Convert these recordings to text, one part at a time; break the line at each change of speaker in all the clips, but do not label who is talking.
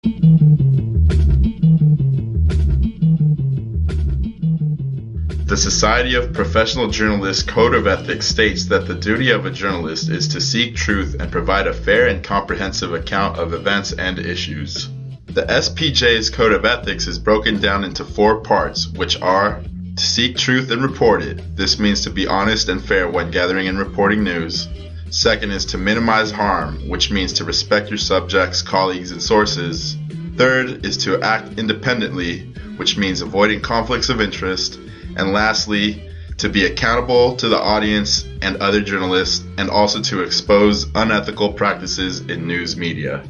The Society of Professional Journalists Code of Ethics states that the duty of a journalist is to seek truth and provide a fair and comprehensive account of events and issues. The SPJ's Code of Ethics is broken down into 4 parts, which are: to seek truth and report it. This means to be honest and fair when gathering and reporting news. Second is to minimize harm, which means to respect your subjects, colleagues, and sources. Third is to act independently, which means avoiding conflicts of interest. And lastly, to be accountable to the audience and other journalists, and also to expose unethical practices in news media.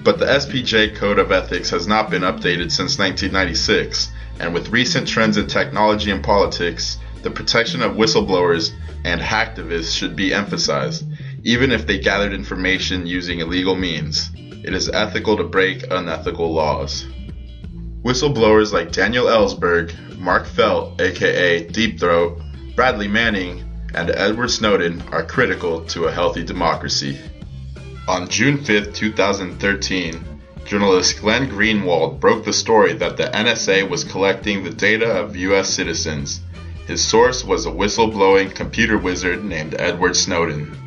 But the SPJ Code of Ethics has not been updated since 1996, and with recent trends in technology and politics, the protection of whistleblowers and hacktivists should be emphasized, even if they gathered information using illegal means. It is ethical to break unethical laws. Whistleblowers like Daniel Ellsberg, Mark Felt, aka Deep Throat, Bradley Manning, and Edward Snowden are critical to a healthy democracy. On June 5, 2013, journalist Glenn Greenwald broke the story that the NSA was collecting the data of U.S. citizens. His source was a whistleblowing computer wizard named Edward Snowden.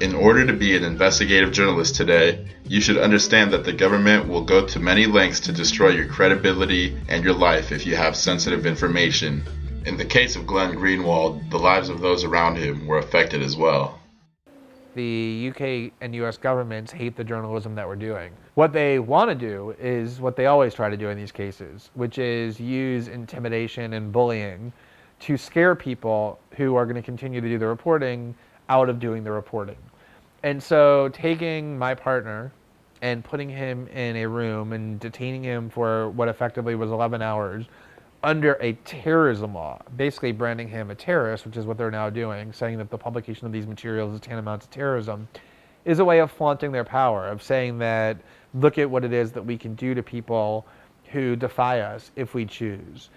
In order to be an investigative journalist today, you should understand that the government will go to many lengths to destroy your credibility and your life if you have sensitive information. In the case of Glenn Greenwald, the lives of those around him were affected as well.
The UK and US governments hate the journalism that we're doing. What they want to do is what they always try to do in these cases, which is use intimidation and bullying to scare people who are going to continue to do the reporting out of doing the reporting. And so taking my partner and putting him in a room and detaining him for what effectively was 11 hours under a terrorism law, basically branding him a terrorist, which is what they're now doing, saying that the publication of these materials is tantamount to terrorism, is a way of flaunting their power, of saying that, look at what it is that we can do to people who defy us if we choose.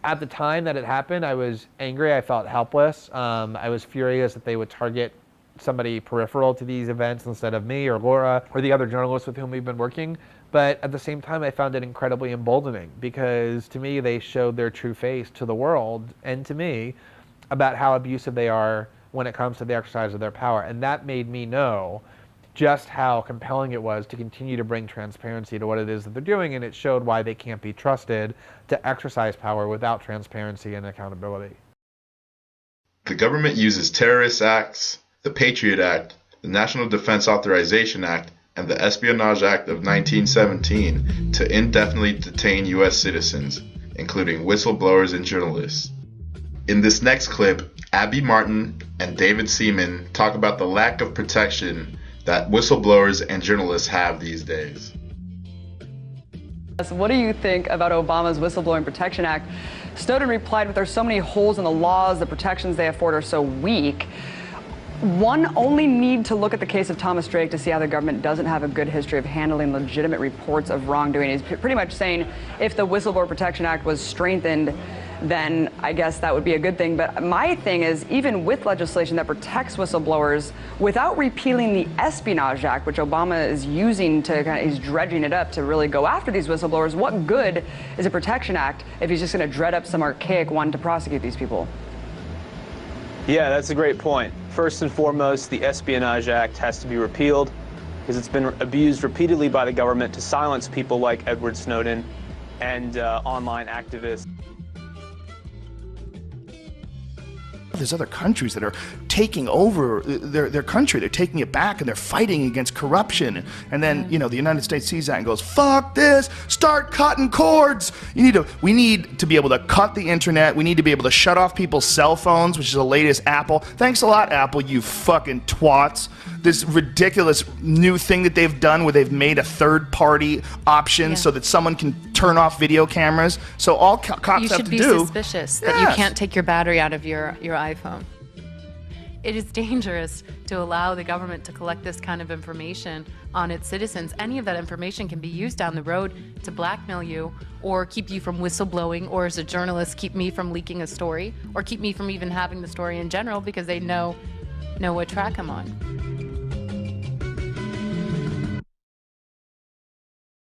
At the time that it happened, I was angry, I felt helpless. I was furious that they would target somebody peripheral to these events instead of me or Laura or the other journalists with whom we've been working. But at the same time, I found it incredibly emboldening because to me, they showed their true face to the world and to me about how abusive they are when it comes to the exercise of their power. And that made me know just how compelling it was to continue to bring transparency to what it is that they're doing, and it showed why they can't be trusted to exercise power without transparency and accountability.
The government uses terrorist acts, the Patriot Act, the National Defense Authorization Act, and the Espionage Act of 1917 to indefinitely detain U.S. citizens, including whistleblowers and journalists. In this next clip, Abby Martin and David Seaman talk about the lack of protection that whistleblowers and journalists have these days.
What do you think about Obama's Whistleblowing Protection Act? Snowden replied, there's so many holes in the laws, the protections they afford are so weak. One only need to look at the case of Thomas Drake to see how the government doesn't have a good history of handling legitimate reports of wrongdoing. He's pretty much saying if the Whistleblower Protection Act was strengthened, then I guess that would be a good thing. But my thing is, even with legislation that protects whistleblowers, without repealing the Espionage Act, which Obama is using to he's dredging it up to really go after these whistleblowers, what good is a Protection Act if he's just going to dredge up some archaic one to prosecute these people?
Yeah, that's a great point. First and foremost, the Espionage Act has to be repealed because it's been abused repeatedly by the government to silence people like Edward Snowden and online activists.
There's other countries that are taking over their country. They're taking it back and they're fighting against corruption. And then, you know, the United States sees that and goes, fuck this, start cutting cords. We need to be able to cut the internet. We need to be able to shut off people's cell phones, which is the latest Apple. Thanks a lot, Apple, you fucking twats. This ridiculous new thing that they've done where they've made a third-party option so that someone can turn off video cameras. So all cops have to do...
You should be suspicious that you can't take your battery out of your iPhone. It is dangerous to allow the government to collect this kind of information on its citizens. Any of that information can be used down the road to blackmail you or keep you from whistleblowing, or as a journalist, keep me from leaking a story, or keep me from even having the story in general because they know what track I'm on.